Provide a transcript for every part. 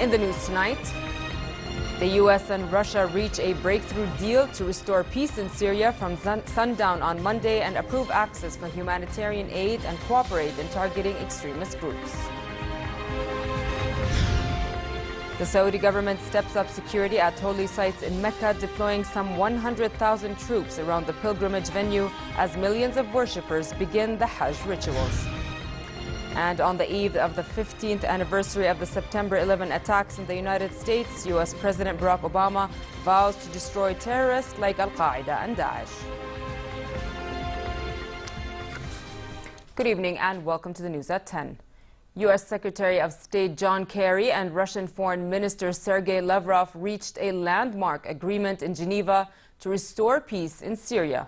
In the news tonight, the U.S. and Russia reach a breakthrough deal to restore peace in Syria from sundown on Monday and approve access for humanitarian aid and cooperate in targeting extremist groups. The Saudi government steps up security at holy sites in Mecca, deploying some 100,000 troops around the pilgrimage venue as millions of worshippers begin the Hajj rituals. And on the eve of the 15th anniversary of the September 11 attacks in the United States, U.S. President Barack Obama vows to destroy terrorists like Al-Qaeda and Daesh. Good evening and welcome to the news at 10. U.S. Secretary of State John Kerry and Russian Foreign Minister Sergei Lavrov reached a landmark agreement in Geneva to restore peace in Syria.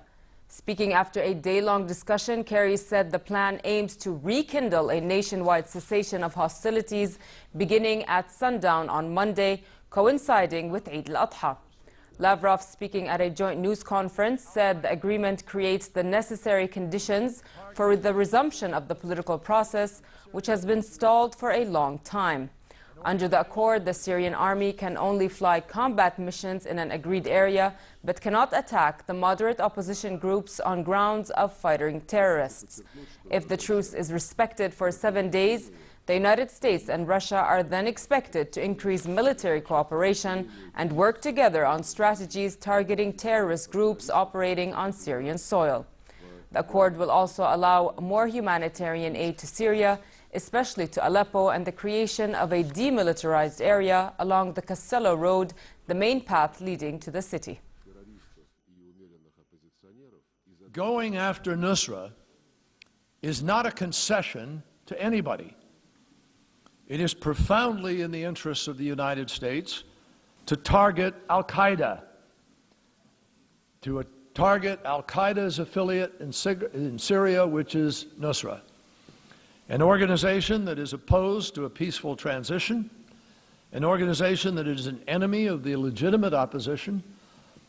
Speaking after a day-long discussion, Kerry said the plan aims to rekindle a nationwide cessation of hostilities beginning at sundown on Monday, coinciding with Eid al-Adha. Lavrov, speaking at a joint news conference, said the agreement creates the necessary conditions for the resumption of the political process, which has been stalled for a long time. Under the accord, the Syrian army can only fly combat missions in an agreed area, but cannot attack the moderate opposition groups on grounds of fighting terrorists. If the truce is respected for 7 days, the United States and Russia are then expected to increase military cooperation and work together on strategies targeting terrorist groups operating on Syrian soil. The accord will also allow more humanitarian aid to Syria, especially to Aleppo, and the creation of a demilitarized area along the Castello Road, the main path leading to the city. Going after Nusra is not a concession to anybody. It is profoundly in the interests of the United States to target Al-Qaeda, to target Al-Qaeda's affiliate in Syria, which is Nusra. An organization that is opposed to a peaceful transition, an organization that is an enemy of the legitimate opposition,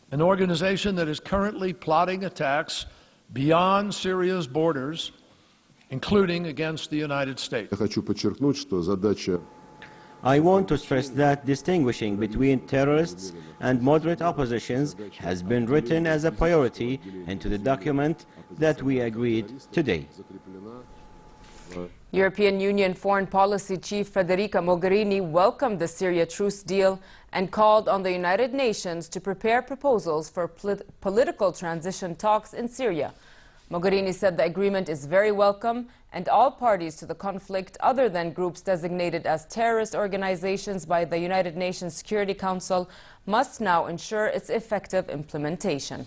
an organization that is currently plotting attacks beyond Syria's borders, including against the United States. I want to stress that distinguishing between terrorists and moderate oppositions has been written as a priority into the document that we agreed today. European Union Foreign Policy Chief Federica Mogherini welcomed the Syria truce deal and called on the United Nations to prepare proposals for political transition talks in Syria. Mogherini said the agreement is very welcome and all parties to the conflict, other than groups designated as terrorist organizations by the United Nations Security Council, must now ensure its effective implementation.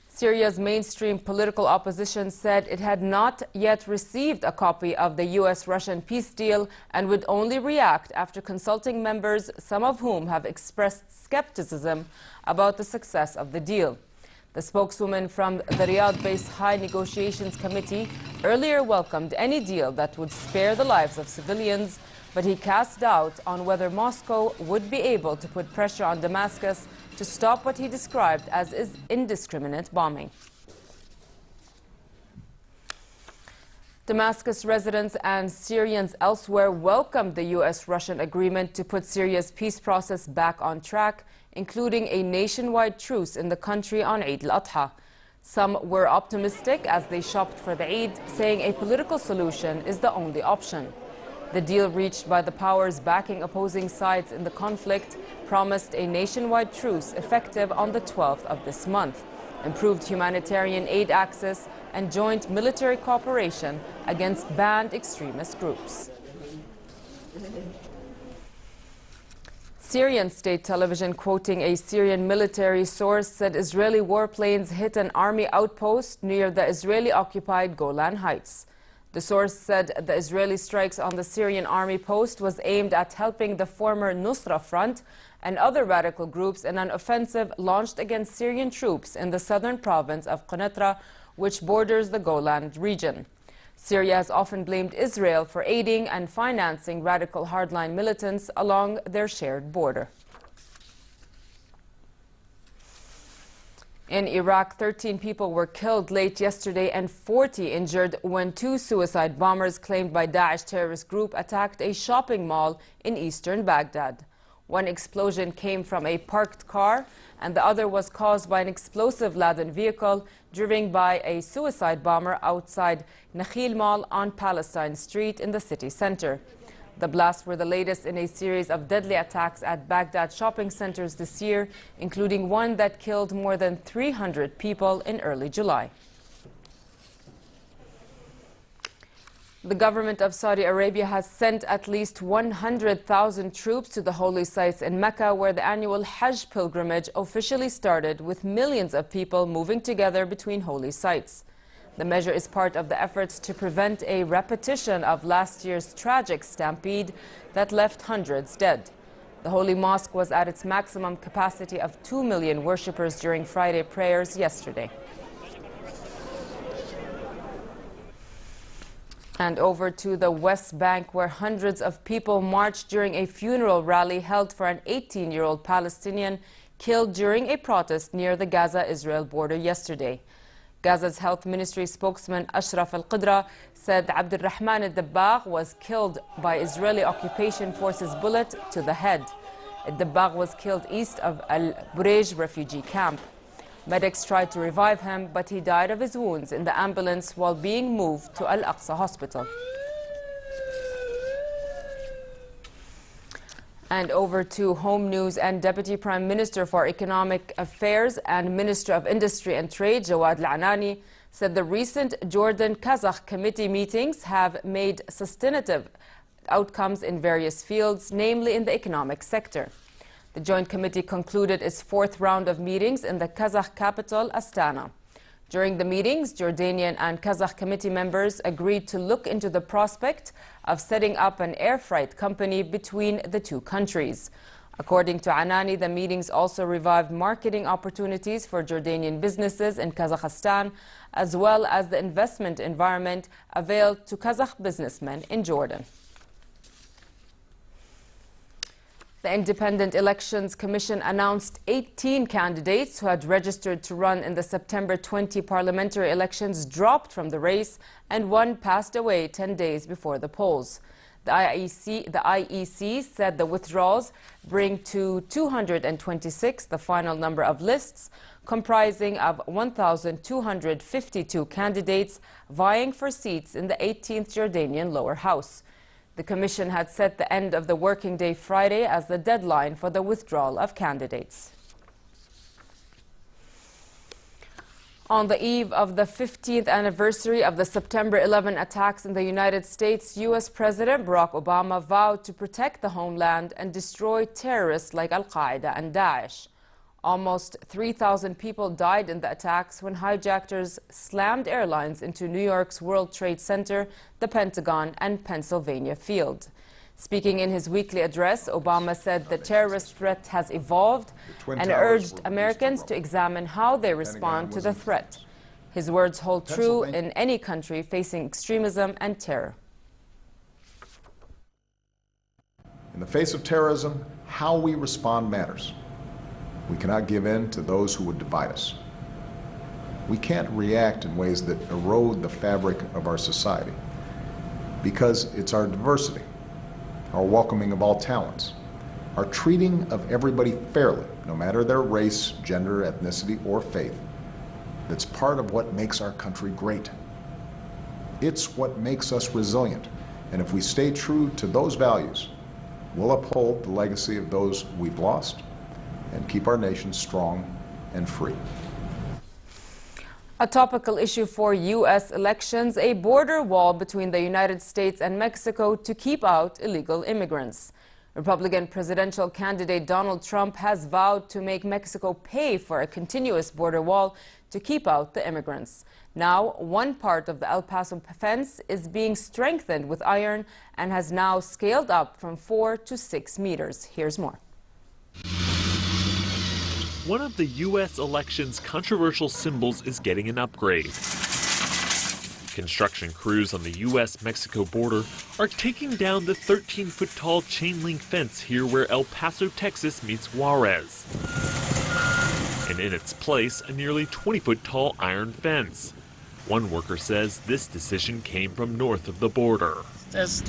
Syria's mainstream political opposition said it had not yet received a copy of the U.S.-Russian peace deal and would only react after consulting members, some of whom have expressed skepticism about the success of the deal. The spokeswoman from the Riyadh-based High Negotiations Committee earlier welcomed any deal that would spare the lives of civilians, but he cast doubt on whether Moscow would be able to put pressure on Damascus to stop what he described as indiscriminate bombing. Damascus residents and Syrians elsewhere welcomed the U.S.-Russian agreement to put Syria's peace process back on track, including a nationwide truce in the country on Eid al-Adha. Some were optimistic as they shopped for the Eid, saying a political solution is the only option. The deal reached by the powers backing opposing sides in the conflict promised a nationwide truce effective on the 12th of this month, improved humanitarian aid access, and joint military cooperation against banned extremist groups. Syrian state television, quoting a Syrian military source, said Israeli warplanes hit an army outpost near the Israeli-occupied Golan Heights. The source said the Israeli strikes on the Syrian army post was aimed at helping the former Nusra Front and other radical groups in an offensive launched against Syrian troops in the southern province of Quneitra, which borders the Golan region. Syria has often blamed Israel for aiding and financing radical hardline militants along their shared border. In Iraq, 13 people were killed late yesterday and 40 injured when two suicide bombers claimed by Daesh terrorist group attacked a shopping mall in eastern Baghdad. One explosion came from a parked car and the other was caused by an explosive-laden vehicle driven by a suicide bomber outside Nakhil Mall on Palestine Street in the city center. The blasts were the latest in a series of deadly attacks at Baghdad shopping centers this year, including one that killed more than 300 people in early July. The government of Saudi Arabia has sent at least 100,000 troops to the holy sites in Mecca, where the annual Hajj pilgrimage officially started, with millions of people moving together between holy sites. The measure is part of the efforts to prevent a repetition of last year's tragic stampede that left hundreds dead. The Holy Mosque was at its maximum capacity of 2 million worshippers during Friday prayers yesterday. And over to the West Bank, where hundreds of people marched during a funeral rally held for an 18-year-old Palestinian killed during a protest near the Gaza-Israel border yesterday. Gaza's health ministry spokesman Ashraf al-Qudra said Abdulrahman al-Dabbagh was killed by Israeli occupation forces bullet to the head. Al-Dabbagh was killed east of Al-Burej refugee camp. Medics tried to revive him, but he died of his wounds in the ambulance while being moved to Al-Aqsa hospital. And over to home news, and Deputy Prime Minister for Economic Affairs and Minister of Industry and Trade, Jawad Al-Anani, said the recent Jordan-Kazakh committee meetings have made substantive outcomes in various fields, namely in the economic sector. The Joint Committee concluded its fourth round of meetings in the Kazakh capital, Astana. During the meetings, Jordanian and Kazakh committee members agreed to look into the prospect of setting up an air freight company between the two countries. According to Anani, the meetings also revived marketing opportunities for Jordanian businesses in Kazakhstan, as well as the investment environment available to Kazakh businessmen in Jordan. The Independent Elections Commission announced 18 candidates who had registered to run in the September 20 parliamentary elections dropped from the race, and one passed away 10 days before the polls. The IEC said the withdrawals bring to 226 the final number of lists, comprising of 1,252 candidates vying for seats in the 18th Jordanian lower house. The Commission had set the end of the working day Friday as the deadline for the withdrawal of candidates. On the eve of the 15th anniversary of the September 11 attacks in the United States, U.S. President Barack Obama vowed to protect the homeland and destroy terrorists like Al-Qaeda and Daesh. Almost 3,000 people died in the attacks when hijackers slammed airlines into New York's World Trade Center, the Pentagon, and Pennsylvania Field. Speaking in his weekly address, Obama said the terrorist threat has evolved and urged Americans to examine how they respond to the threat. His words hold true in any country facing extremism and terror. In the face of terrorism, how we respond matters. We cannot give in to those who would divide us. We can't react in ways that erode the fabric of our society, because it's our diversity, our welcoming of all talents, our treating of everybody fairly, no matter their race, gender, ethnicity, or faith, that's part of what makes our country great. It's what makes us resilient, and if we stay true to those values, we'll uphold the legacy of those we've lost and keep our nation strong and free. A topical issue for U.S. elections, a border wall between the United States and Mexico to keep out illegal immigrants. Republican presidential candidate Donald Trump has vowed to make Mexico pay for a continuous border wall to keep out the immigrants. Now, one part of the El Paso fence is being strengthened with iron and has now scaled up from 4 to 6 meters. Here's more. One of the U.S. election's controversial symbols is getting an upgrade. Construction crews on the U.S.-Mexico border are taking down the 13-foot-tall chain-link fence here where El Paso, Texas meets Juarez. In and in its place, a nearly 20-foot-tall iron fence. One worker says this decision came from north of the border. This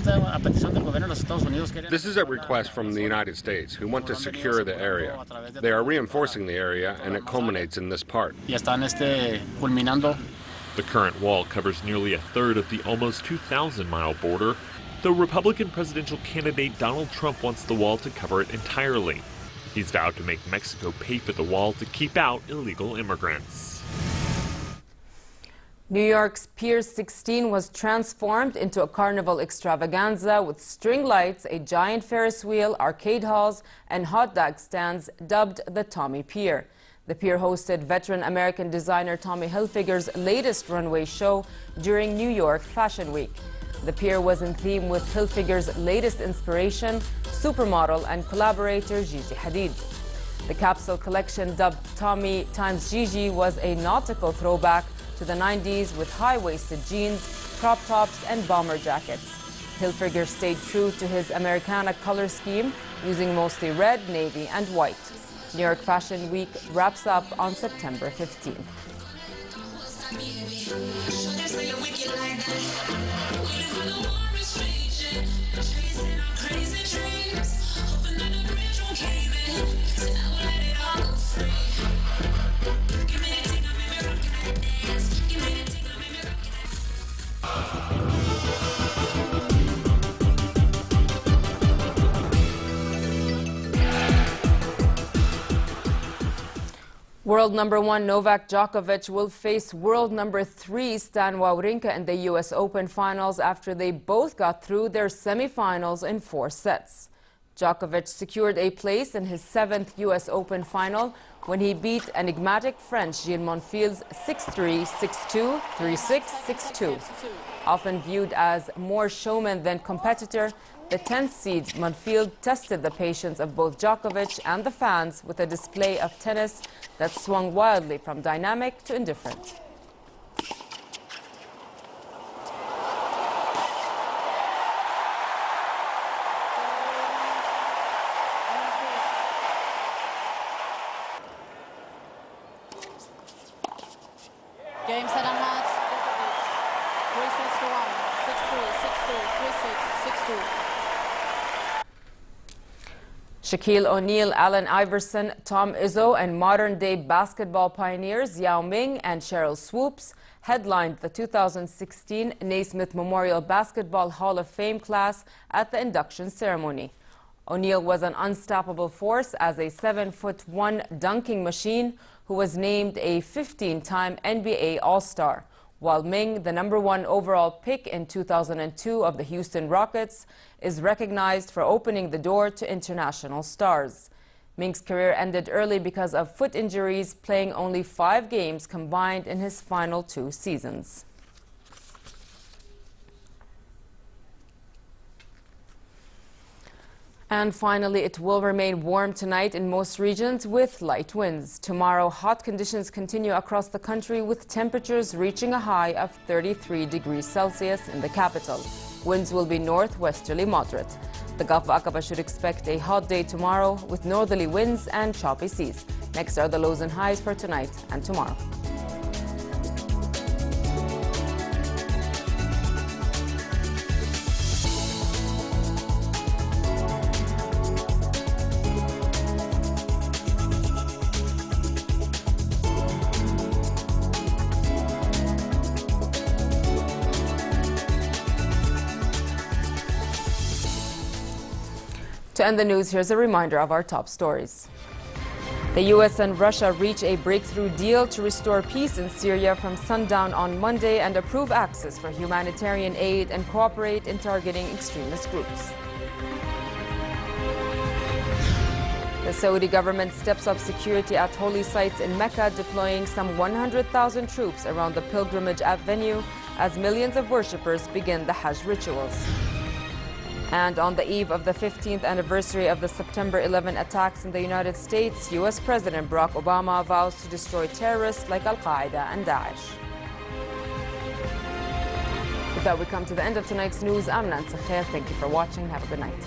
is a request from the United States, who want to secure the area. They are reinforcing the area, and it culminates in this part. The current wall covers nearly a third of the almost 2,000-mile border, though Republican presidential candidate Donald Trump wants the wall to cover it entirely. He's vowed to make Mexico pay for the wall to keep out illegal immigrants. New York's Pier 16 was transformed into a carnival extravaganza with string lights, a giant Ferris wheel, arcade halls, and hot dog stands dubbed the Tommy Pier. The pier hosted veteran American designer Tommy Hilfiger's latest runway show during New York Fashion Week. The pier was in theme with Hilfiger's latest inspiration, supermodel and collaborator Gigi Hadid. The capsule collection, dubbed Tommy x Gigi, was a nautical throwback to the 90s with high-waisted jeans, crop tops, and bomber jackets. Hilfiger stayed true to his Americana color scheme, using mostly red, navy, and white. New York Fashion Week wraps up on September 15th. World number 1 Novak Djokovic will face world number 3 Stan Wawrinka in the U.S. Open finals after they both got through their semifinals in 4 sets. Djokovic secured a place in his 7th U.S. Open final when he beat enigmatic French Gilles Monfils 6-3, 6-2, 3-6, 6-2. Often viewed as more showman than competitor, the 10th seed Monfils tested the patience of both Djokovic and the fans with a display of tennis that swung wildly from dynamic to indifferent. Game, set, and match. 3-6-1, 6-3, 6-2, 3-6, 6-2. Shaquille O'Neal, Allen Iverson, Tom Izzo, and modern-day basketball pioneers Yao Ming and Sheryl Swoopes headlined the 2016 Naismith Memorial Basketball Hall of Fame class at the induction ceremony. O'Neal was an unstoppable force as a 7'1" dunking machine who was named a 15-time NBA All-Star, while Ming, the #1 overall pick in 2002 of the Houston Rockets, is recognized for opening the door to international stars. Ming's career ended early because of foot injuries, playing only 5 games combined in his final 2 seasons. And finally, it will remain warm tonight in most regions with light winds. Tomorrow, hot conditions continue across the country with temperatures reaching a high of 33 degrees Celsius in the capital. Winds will be northwesterly moderate. The Gulf of Aqaba should expect a hot day tomorrow with northerly winds and choppy seas. Next are the lows and highs for tonight and tomorrow. To end the news, here's a reminder of our top stories. The U.S. and Russia reach a breakthrough deal to restore peace in Syria from sundown on Monday and approve access for humanitarian aid and cooperate in targeting extremist groups. The Saudi government steps up security at holy sites in Mecca, deploying some 100,000 troops around the pilgrimage venue as millions of worshippers begin the Hajj rituals. And on the eve of the 15th anniversary of the September 11 attacks in the United States, U.S. President Barack Obama vows to destroy terrorists like Al-Qaeda and Daesh. With that, we come to the end of tonight's news. I'm Nancy Khair. Thank you for watching. Have a good night.